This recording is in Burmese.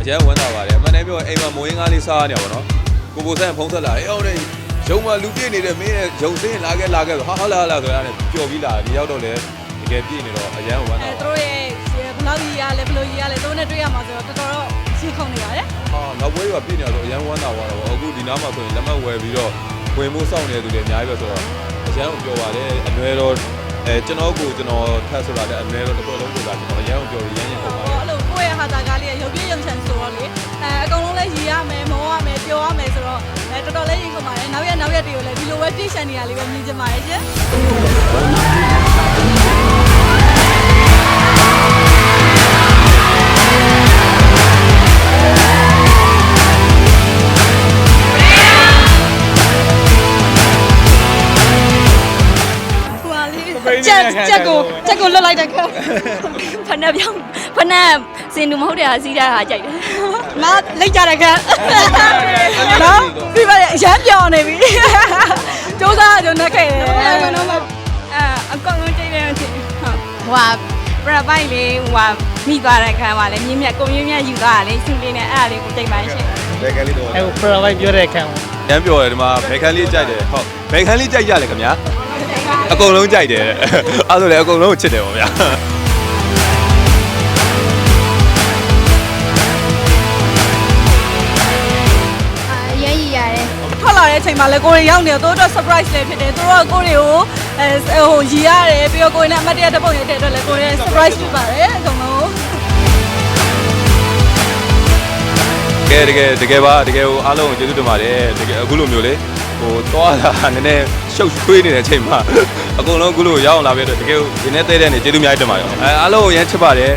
အကျန်းဝမ်းသာပါတယ်အမှန်တမ်းပြောအိမ်မှာမိုးရင်းကားလေးစားနေပါတော့ကိုပိုဆန်းဖုံးဆက်လာတယ်အော်နေရုံမှာလူပြည့်နေတဲ့မင်းနဲ့ဂျုံစင်းလာခဲ့ဆိုဟာလာဆိုတာနဲ့ပျော်ပြီးလာဒီရောက်တော့လေတကယ်ပြည့်နေတော့အကျန်းဝမ်းသာသူတို့ရဲ့ဘလောက်ကြီးရလဲဘလို့ကြီးရလဲသူတို့နဲ့တွေ့ရမှာဆိုတော့တော်တော်ရှင်းခုံနေပါတယ်ဟာနောက်ပွဲကပြည့်နေတော့အကျန်းဝမ်းသာသွားတော့အခုဒီနားမှာဆိုရင်လက်မှတ်ဝယ်ပြီးတော့ဝင်မှုစောင့်နေတဲ့သူတွေအများကြီးပဲဆိုတော့အကျန်းကိုပြောပါတယ်အနွယ်တော့ကျွန်တော်ထပ်ဆိုတာလည်းအနွယ်တော့တစ်ခုလုံးဆိုတာကျွန်တော်အရန်ကိုပြောရရင်ပုံပါတယ်အဲ့လိုကိုယ့်ရဲ့ဟာတာကားလေးရုပ်ပြည့်ရုံချန်ဆိုတော့လေအကုန်လုံးလည်းရည်ရမယ်မောရမယ်ပြောရမယ်ဆိုတော့တော်တော်လေးရင်ခုံပါတယ်နောက်ရက်တွေကိုလည်းဒီလိုပဲပြည့်ရှံနေရလေးပဲမြင်ချင်ပါတယ်ရှင်ချက်ကိုလွတ်လိုက်တဲ့ခါဖနက်ပြောင်းဖနက်စင်တူမဟုတ်တဲ့ဟာစီးတဲ့ဟာကြိုက်တယ်မလိုက်ကြတဲ့ခါနော်ပြီးပါရဲ့အရမ်းပြောင်းနေပြီစူးစမ်းကြုံနေခဲ့တယ်အကောင်လုံးကြိုက်တယ်ဟုတ်ဟိုပရပိုက်လေးဟိုမိသွားတဲ့ခါမှာလည်းမြင်းမြတ်ကိုမြင်းမြတ်ယူသွားတာလေစူလေးနဲ့အဲ့ဒါလေးကိုကြိုက်ပါရှင်ဘယ်ကလေးတော့အဲ့ပရပိုက်ပြောတဲ့ခါမှာရမ်းပြောတယ်ဒီမှာဘယ်ခန်းလေးကြိုက်တယ်ဟုတ်ဘယ်ခန်းလေးကြိုက်ကြလဲခင်ဗျာအကုန်လုံးကြိုက်တယ်အဲ့ဆိုလည်းအကုန်လုံးကိုချစ်တယ်ပေါ့ဗျာရဲရည်ရတယ်ထွက်လာတဲ့အချိန်မှာလည်းကိုရီရောက်နေတော့တို့ surprise လည်းဖြစ်တယ်တို့ကကိုရီကိုဟိုရည်ရတယ်ပြီးတော့ကိုရီနဲ့အမတ်တရတစ်ပုံရိုက်တဲ့အတွက်လည်းကိုရီ surprise ဖြစ်ပါတယ်အကုန်လုံးတကယ်ပါတကယ်ဟိုအားလုံးကိုကျေးဇူးတင်ပါတယ်တကယ်အခုလိုမျိုးလေဟိုသွားတာနည်းနည်းရှုပ်ထွေးနေတဲ့အချိန်မှာအကုန်လုံးအခုလိုရောက်အောင်လာပြီးတော့တကယ်ဒီနေ့တဲတဲ့နေကျေးဇူးများတင်ပါတယ်အားလုံးကိုရမ်းချစ်ပါတယ်